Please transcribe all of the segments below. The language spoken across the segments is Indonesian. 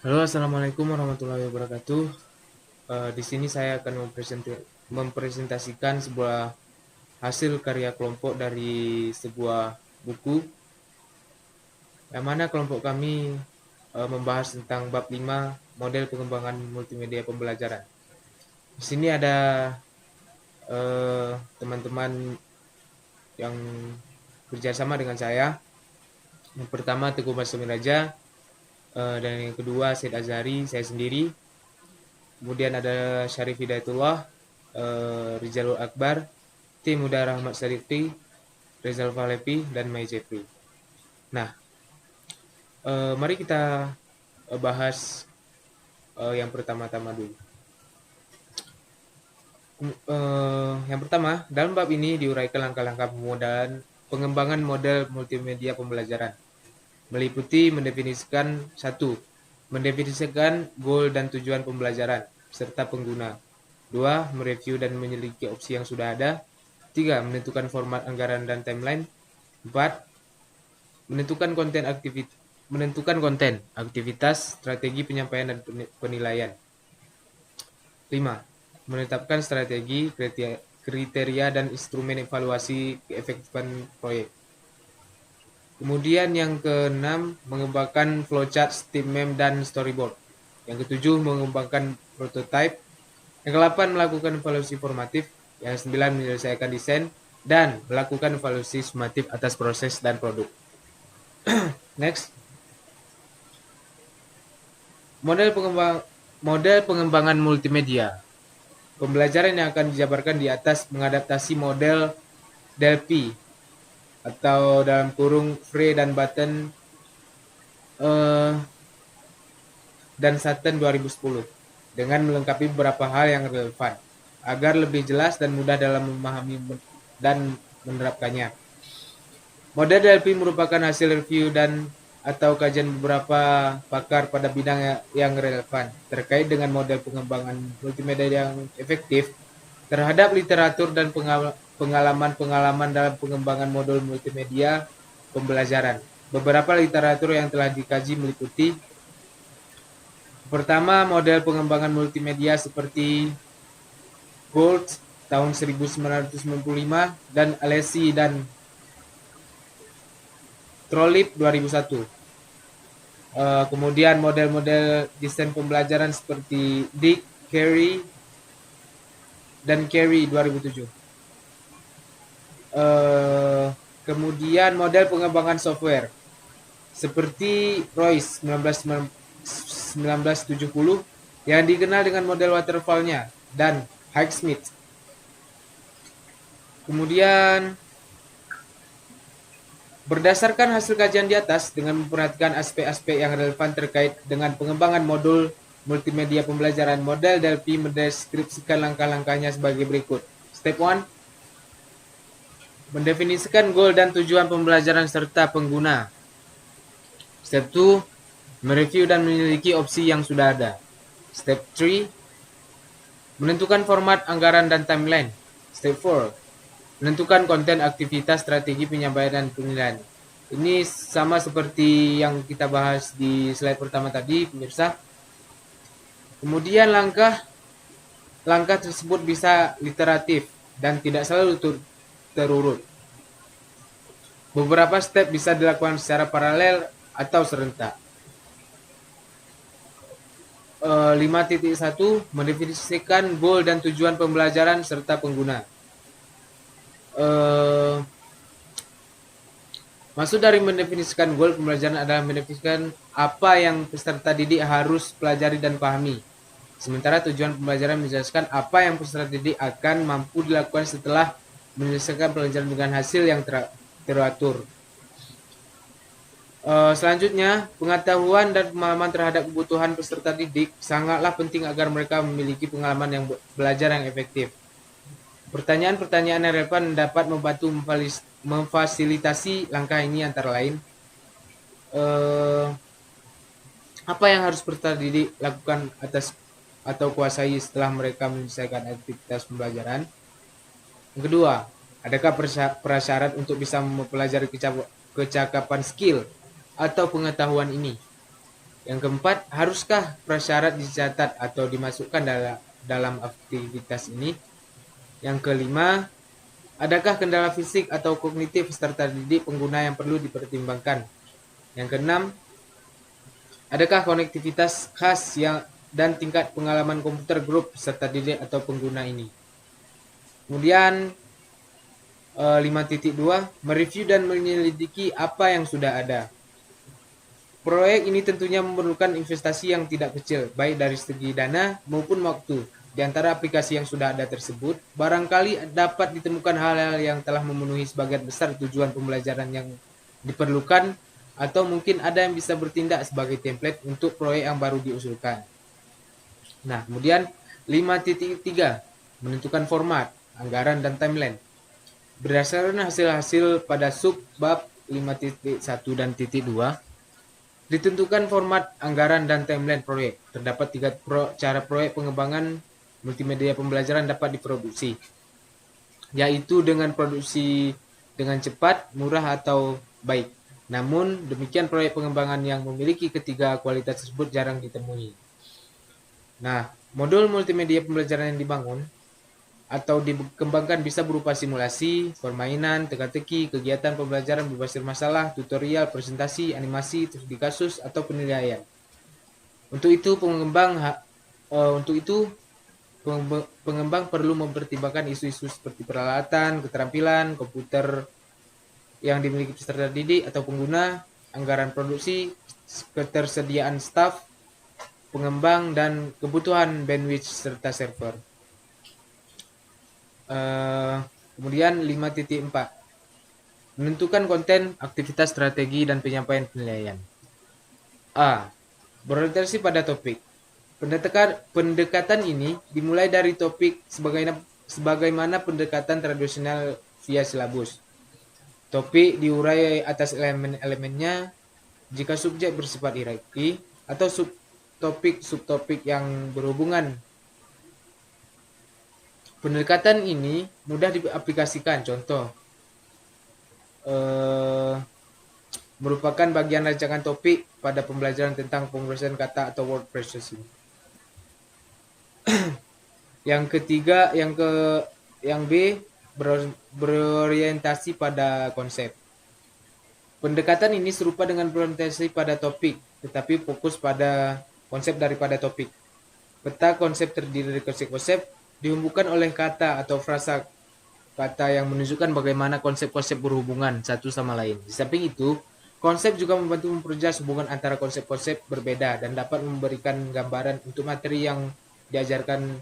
Halo, assalamualaikum warahmatullahi wabarakatuh. Di sini saya akan mempresentasikan sebuah hasil karya kelompok dari sebuah buku, yang mana kelompok kami membahas tentang bab 5 model pengembangan multimedia pembelajaran. Di sini ada teman-teman yang bekerjasama dengan saya. Yang pertama Teguh Masumiraja, dan yang kedua Said Azhari, saya sendiri. Kemudian ada Syarif Hidayatullah, Rizalul Akbar, Tim Muda Rahmat Sadiqi, Rizal Falepi, dan Mai Jeffrey. Nah, mari kita bahas yang pertama-tama dulu. Yang pertama, dalam bab ini diuraikan langkah-langkah pengembangan model multimedia pembelajaran, meliputi mendefinisikan satu, mendefinisikan goal dan tujuan pembelajaran serta pengguna. 2. Mereview dan menyelidiki opsi yang sudah ada. 3. Menentukan format anggaran dan timeline. 4. Menentukan konten, aktivitas, strategi penyampaian dan penilaian. 5. Menetapkan strategi, kriteria dan instrumen evaluasi keefektifan proyek. Kemudian yang keenam, mengembangkan flowchart, steam map, dan storyboard. Yang ketujuh, mengembangkan prototype. Yang ke-8, melakukan evaluasi formatif. Yang ke-9, menyelesaikan desain. Dan melakukan evaluasi sumatif atas proses dan produk. Next. Model pengembangan multimedia. Pembelajaran yang akan dijabarkan di atas mengadaptasi model Delphi atau dalam kurung Frey dan Button dan Sutton 2010 dengan melengkapi beberapa hal yang relevan agar lebih jelas dan mudah dalam memahami dan menerapkannya. Model Delphi merupakan hasil review dan atau kajian beberapa pakar pada bidang yang relevan terkait dengan model pengembangan multimedia yang efektif terhadap literatur dan pengalaman-pengalaman dalam pengembangan modul multimedia pembelajaran. Beberapa literatur yang telah dikaji meliputi: pertama, model pengembangan multimedia seperti Gould tahun 1995 dan Alesi dan Trolip 2001. Kemudian model-model desain pembelajaran seperti Dick, Carey, dan Carey 2007. Kemudian model pengembangan software seperti Royce 1970 yang dikenal dengan model waterfall-nya, dan Highsmith. Kemudian berdasarkan hasil kajian di atas dengan memperhatikan aspek-aspek yang relevan terkait dengan pengembangan modul multimedia pembelajaran, model Delphi mendeskripsikan langkah-langkahnya sebagai berikut. Step 1, mendefinisikan goal dan tujuan pembelajaran serta pengguna. Step 2, mereview dan menyelidiki opsi yang sudah ada. Step 3, menentukan format, anggaran, dan timeline. Step 4, menentukan konten, aktivitas, strategi penyampaian, dan penilaian. Ini sama seperti yang kita bahas di slide pertama tadi, pemirsa. Kemudian langkah tersebut bisa iteratif dan tidak selalu terurut. Beberapa step bisa dilakukan secara paralel atau serentak. 5.1, mendefinisikan goal dan tujuan pembelajaran serta pengguna. Maksud dari mendefinisikan goal pembelajaran adalah mendefinisikan apa yang peserta didik harus pelajari dan pahami. Sementara tujuan pembelajaran menjelaskan apa yang peserta didik akan mampu dilakukan setelah menyelesaikan pelajaran dengan hasil yang teratur. Selanjutnya, pengetahuan dan pemahaman terhadap kebutuhan peserta didik sangatlah penting agar mereka memiliki pengalaman yang belajar yang efektif. Pertanyaan-pertanyaan yang relevan dapat membantu memfasilitasi langkah ini, antara lain apa yang harus peserta didik lakukan atau kuasai setelah mereka menyelesaikan aktivitas pembelajaran. Yang kedua, adakah prasyarat untuk bisa mempelajari kecakapan skill atau pengetahuan ini? Yang keempat, haruskah prasyarat dicatat atau dimasukkan dalam aktivitas ini? Yang kelima, adakah kendala fisik atau kognitif peserta didik pengguna yang perlu dipertimbangkan? Yang keenam, adakah konektivitas khas dan tingkat pengalaman komputer grup peserta didik atau pengguna ini? Kemudian 5.2, mereview dan menyelidiki apa yang sudah ada. Proyek ini tentunya memerlukan investasi yang tidak kecil, baik dari segi dana maupun waktu. Di antara aplikasi yang sudah ada tersebut, barangkali dapat ditemukan hal-hal yang telah memenuhi sebagian besar tujuan pembelajaran yang diperlukan, atau mungkin ada yang bisa bertindak sebagai template untuk proyek yang baru diusulkan. Nah, kemudian 5.3, menentukan format, anggaran, dan timeline. Berdasarkan hasil-hasil pada subbab 5.1 dan titik 2, ditentukan format, anggaran, dan timeline proyek. Terdapat 3 cara proyek pengembangan multimedia pembelajaran dapat diproduksi, yaitu dengan produksi dengan cepat, murah, atau baik. Namun, demikian proyek pengembangan yang memiliki ketiga kualitas tersebut jarang ditemui. Nah, modul multimedia pembelajaran yang dibangun atau dikembangkan bisa berupa simulasi, permainan, teka-teki, kegiatan pembelajaran berbasis masalah, tutorial, presentasi, animasi, studi kasus, atau penilaian. Untuk itu pengembang perlu mempertimbangkan isu-isu seperti peralatan, keterampilan, komputer yang dimiliki peserta didik atau pengguna, anggaran produksi, ketersediaan staf, pengembang, dan kebutuhan bandwidth serta server. Kemudian 5.4, menentukan konten, aktivitas, strategi, dan penyampaian penilaian. A. Berorientasi pada topik. Pendekatan ini dimulai dari topik sebagaimana pendekatan tradisional via silabus. Topik diurai atas elemen-elemennya jika subjek bersifat hierarki atau subtopik yang berhubungan. Pendekatan ini mudah diaplikasikan. Contoh, merupakan bagian rancangan topik pada pembelajaran tentang pemrosesan kata atau word processing. Yang B, berorientasi pada konsep. Pendekatan ini serupa dengan berorientasi pada topik, tetapi fokus pada konsep daripada topik. Peta konsep terdiri dari konsep-konsep dihubungkan oleh kata atau frasa kata yang menunjukkan bagaimana konsep-konsep berhubungan satu sama lain. Di samping itu, konsep juga membantu memperjelas hubungan antara konsep-konsep berbeda dan dapat memberikan gambaran untuk materi yang diajarkan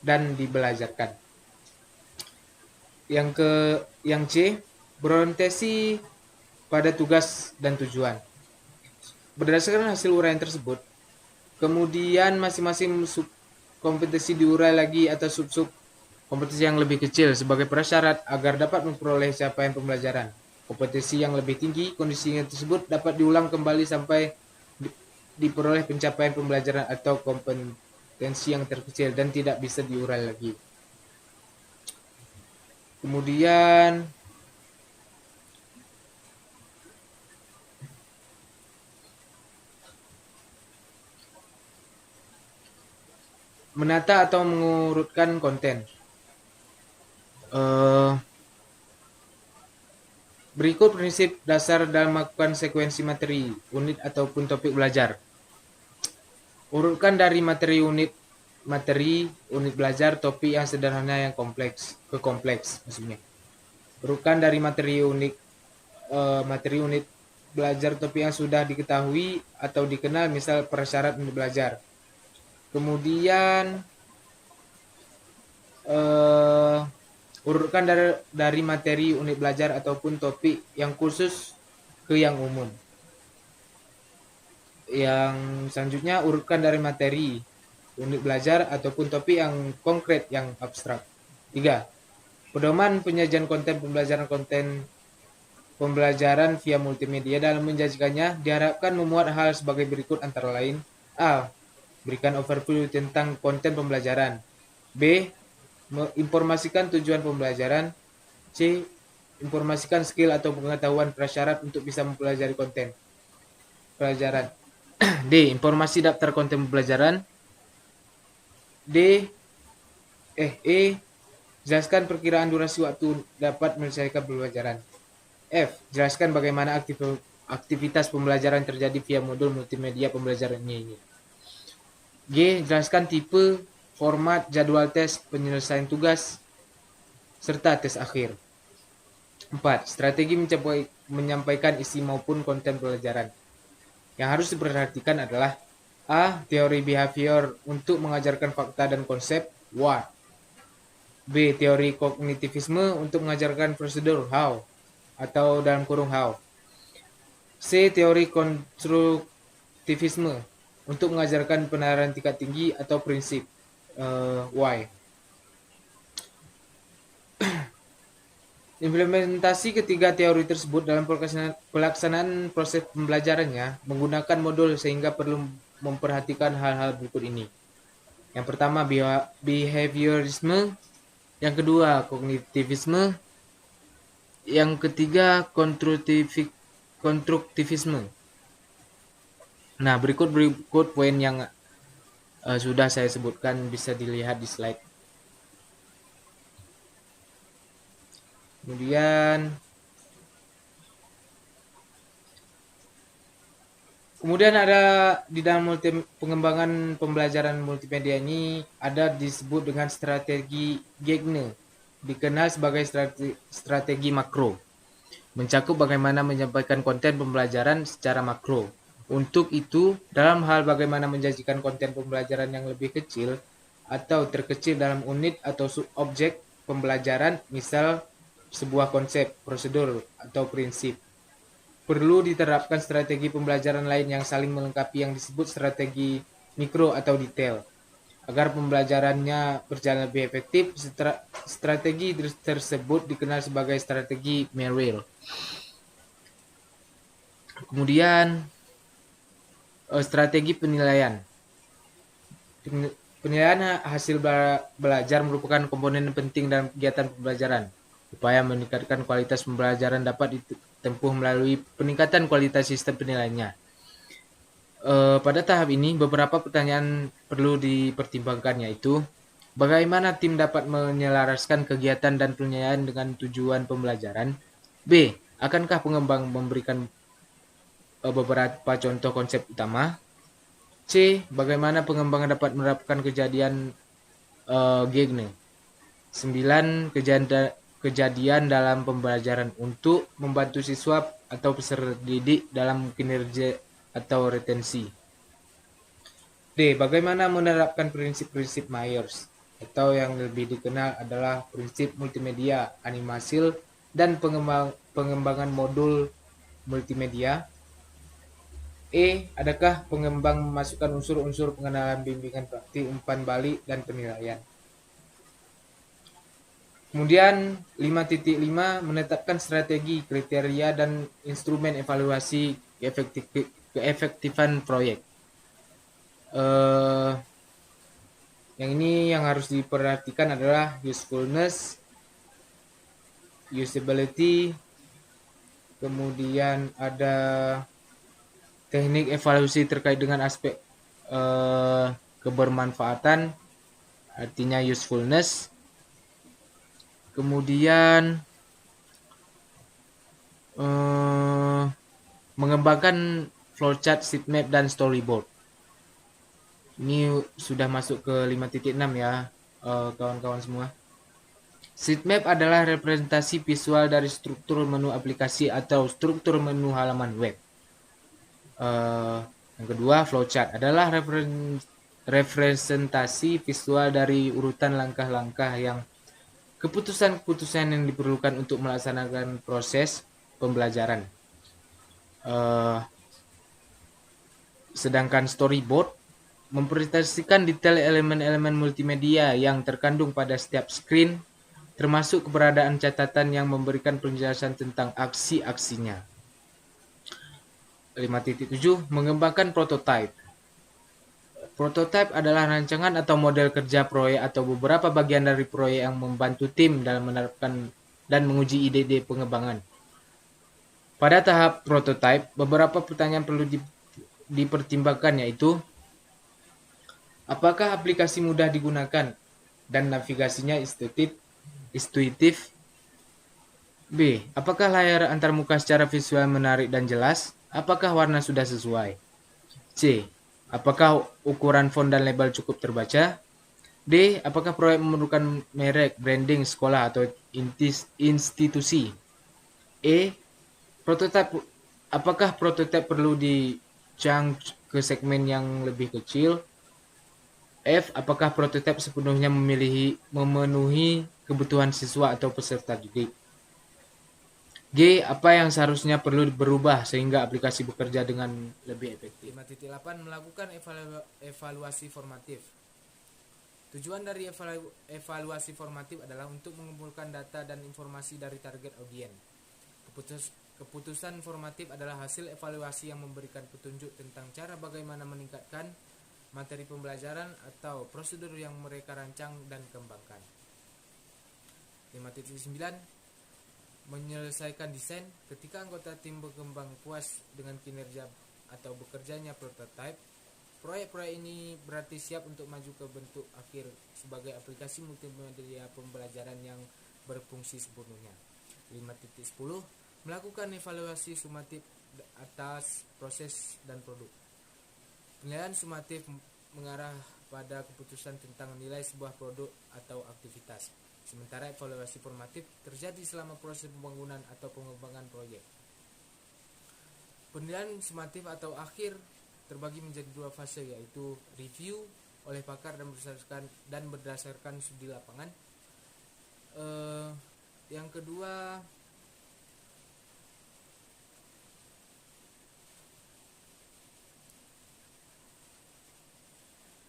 dan dibelajarkan. Yang C, berorientasi pada tugas dan tujuan. Berdasarkan hasil uraian tersebut, kemudian masing-masing kompetisi diurai lagi atas sub-sub kompetisi yang lebih kecil sebagai prasyarat agar dapat memperoleh capaian pembelajaran. Kompetisi yang lebih tinggi, kondisinya tersebut dapat diulang kembali sampai diperoleh pencapaian pembelajaran atau kompetensi yang terkecil dan tidak bisa diurai lagi. Kemudian menata atau mengurutkan konten. Berikut prinsip dasar dalam melakukan sekuensi materi, unit ataupun topik belajar. Urutkan dari materi, unit belajar, topik yang sederhana yang kompleks ke kompleks maksudnya. Urutkan dari materi unit belajar, topik yang sudah diketahui atau dikenal, misal prasyarat untuk belajar. Kemudian urutkan dari materi unit belajar ataupun topik yang khusus ke yang umum. Yang selanjutnya, urutkan dari materi unit belajar ataupun topik yang konkret yang abstrak. 3. Pedoman penyajian konten pembelajaran via multimedia. Dalam menyajikannya diharapkan memuat hal sebagai berikut antara lain: A. Berikan overview tentang konten pembelajaran. B. Informasikan tujuan pembelajaran. C. Informasikan skill atau pengetahuan prasyarat untuk bisa mempelajari konten pelajaran. D. Informasi daftar konten pembelajaran. E. Jelaskan perkiraan durasi waktu dapat menyelesaikan pembelajaran. F. Jelaskan bagaimana aktivitas pembelajaran terjadi via modul multimedia pembelajarannya ini. G. Jelaskan tipe, format, jadwal tes, penyelesaian tugas, serta tes akhir. 4. Strategi menyampaikan isi maupun konten pembelajaran. Yang harus diperhatikan adalah A. Teori behavior untuk mengajarkan fakta dan konsep, what. B. Teori kognitivisme untuk mengajarkan prosedur, how, atau dalam kurung how. C. Teori konstruktivisme untuk mengajarkan penerapan tingkat tinggi atau prinsip, why. Implementasi ketiga teori tersebut dalam pelaksanaan proses pembelajarannya menggunakan modul sehingga perlu memperhatikan hal-hal berikut ini. Yang pertama behaviorisme, yang kedua kognitivisme, yang ketiga konstruktivisme. Nah, berikut poin yang sudah saya sebutkan, bisa dilihat di slide. Kemudian ada di dalam pengembangan pembelajaran multimedia ini ada disebut dengan strategi Geiger, dikenal sebagai strategi makro. Mencakup bagaimana menyampaikan konten pembelajaran secara makro. Untuk itu, dalam hal bagaimana menjanjikan konten pembelajaran yang lebih kecil atau terkecil dalam unit atau subobjek pembelajaran, misal sebuah konsep, prosedur, atau prinsip. Perlu diterapkan strategi pembelajaran lain yang saling melengkapi yang disebut strategi mikro atau detail. Agar pembelajarannya berjalan lebih efektif, strategi tersebut dikenal sebagai strategi Merrill. Kemudian strategi penilaian. Penilaian hasil belajar merupakan komponen penting dalam kegiatan pembelajaran. Upaya meningkatkan kualitas pembelajaran dapat ditempuh melalui peningkatan kualitas sistem penilaiannya. Pada tahap ini, beberapa pertanyaan perlu dipertimbangkan, yaitu bagaimana tim dapat menyelaraskan kegiatan dan penilaian dengan tujuan pembelajaran. B. Akankah pengembang memberikan beberapa contoh konsep utama? C. Bagaimana pengembangan dapat menerapkan kejadian Geiger. 9. Kejadian dalam pembelajaran untuk membantu siswa atau peserta didik dalam kinerja atau retensi. D. Bagaimana menerapkan prinsip-prinsip Myers, atau yang lebih dikenal adalah prinsip multimedia, animasi, dan pengembangan modul multimedia. E. Adakah pengembang memasukkan unsur-unsur pengenalan, bimbingan praktik, umpan balik, dan penilaian? Kemudian 5.5 menetapkan strategi, kriteria, dan instrumen evaluasi keefektifan proyek. Yang ini yang harus diperhatikan adalah usefulness, usability, kemudian ada teknik evaluasi terkait dengan aspek kebermanfaatan, artinya usefulness. Kemudian mengembangkan flowchart, sitemap, dan storyboard. Ini sudah masuk ke 5.6 ya, kawan-kawan semua. Sitemap adalah representasi visual dari struktur menu aplikasi atau struktur menu halaman web. Yang kedua, flowchart adalah representasi visual dari urutan langkah-langkah yang keputusan-keputusan yang diperlukan untuk melaksanakan proses pembelajaran. Sedangkan storyboard mempresentasikan detail elemen-elemen multimedia yang terkandung pada setiap screen, termasuk keberadaan catatan yang memberikan penjelasan tentang aksi-aksinya. 5.7 mengembangkan prototype. Prototype adalah rancangan atau model kerja proyek atau beberapa bagian dari proyek yang membantu tim dalam menerapkan dan menguji ide-ide pengembangan. Pada tahap prototype, beberapa pertanyaan perlu dipertimbangkan, yaitu apakah aplikasi mudah digunakan dan navigasinya intuitif. B. Apakah layar antarmuka secara visual menarik dan jelas? Apakah warna sudah sesuai? C. Apakah ukuran font dan label cukup terbaca? D. Apakah proyek memerlukan merek, branding, sekolah, atau institusi? E. Prototipe. Apakah prototipe perlu dicang ke segmen yang lebih kecil? F. Apakah prototipe sepenuhnya memenuhi kebutuhan siswa atau peserta didik? G. Apa yang seharusnya perlu berubah sehingga aplikasi bekerja dengan lebih efektif? 5.8 Melakukan evaluasi formatif. Tujuan dari evaluasi formatif adalah untuk mengumpulkan data dan informasi dari target audiens. Keputusan formatif adalah hasil evaluasi yang memberikan petunjuk tentang cara bagaimana meningkatkan materi pembelajaran atau prosedur yang mereka rancang dan kembangkan. 5.9 Menyelesaikan desain. Ketika anggota tim berkembang puas dengan kinerja atau bekerjanya prototipe, proyek-proyek ini berarti siap untuk maju ke bentuk akhir sebagai aplikasi multimedia pembelajaran yang berfungsi sepenuhnya. 5.10 Melakukan evaluasi sumatif atas proses dan produk. Penilaian sumatif mengarah pada keputusan tentang nilai sebuah produk atau aktivitas. Sementara evaluasi formatif terjadi selama proses pembangunan atau pengembangan proyek. Penilaian sumatif atau akhir terbagi menjadi dua fase, yaitu review oleh pakar dan berdasarkan studi lapangan. Yang kedua,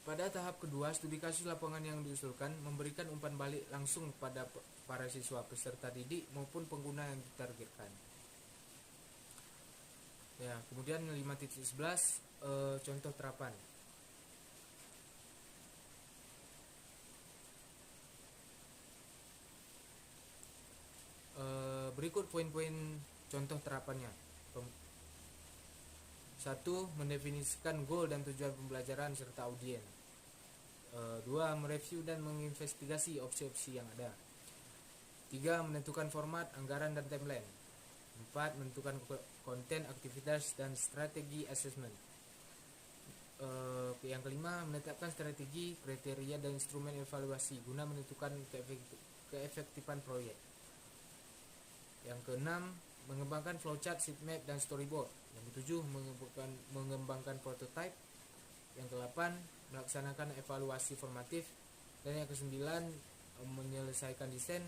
pada tahap kedua, studi kasus lapangan yang diusulkan memberikan umpan balik langsung pada para siswa, peserta didik maupun pengguna yang ditargetkan. Ya, kemudian 5.11 contoh terapan. Berikut poin-poin contoh terapannya. 1. Mendefinisikan goal dan tujuan pembelajaran serta audiens. 2. Mereview dan menginvestigasi opsi-opsi yang ada. 3. Menentukan format, anggaran, dan timeline. 4. Menentukan konten, aktivitas, dan strategi assessment. Yang kelima, menetapkan strategi, kriteria, dan instrumen evaluasi guna menentukan keefektifan proyek. Yang keenam, mengembangkan flowchart, sitemap, dan storyboard. Yang ketujuh, mengembangkan prototype. Yang ke-8, melaksanakan evaluasi formatif. Dan yang ke-9, menyelesaikan desain.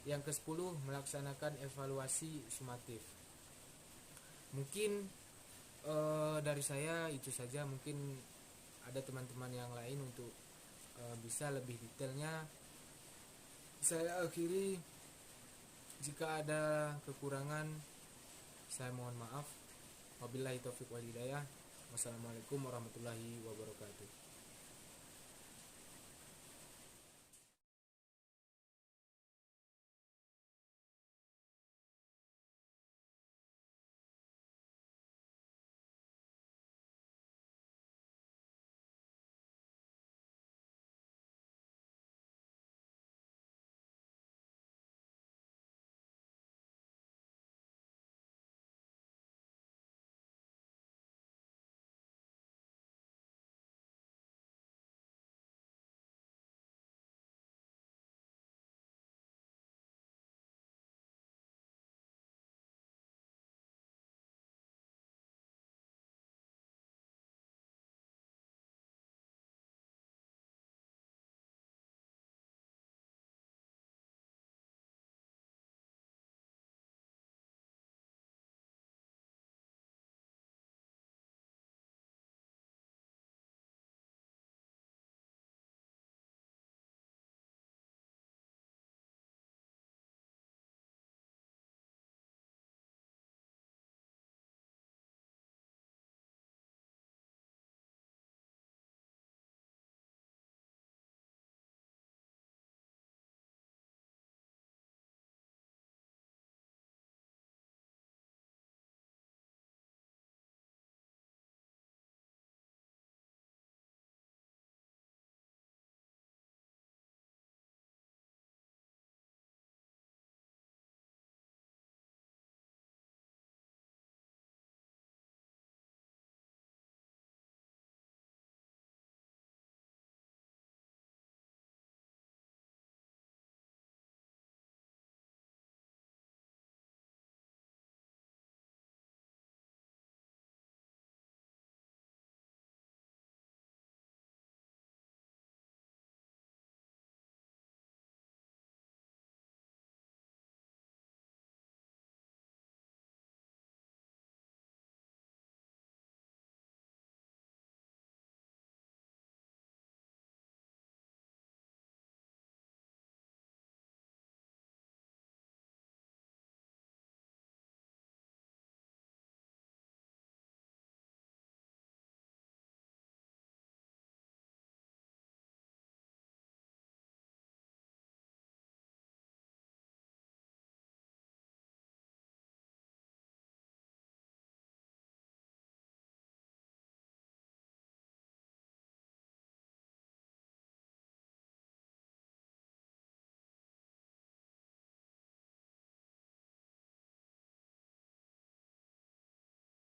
Yang ke-10, melaksanakan evaluasi sumatif. Mungkin dari saya itu saja. Mungkin ada teman-teman yang lain untuk bisa lebih detailnya. Saya akhiri. Jika ada kekurangan, saya mohon maaf. Wabillahi taufiq wal hidayah. Wassalamualaikum warahmatullahi wabarakatuh.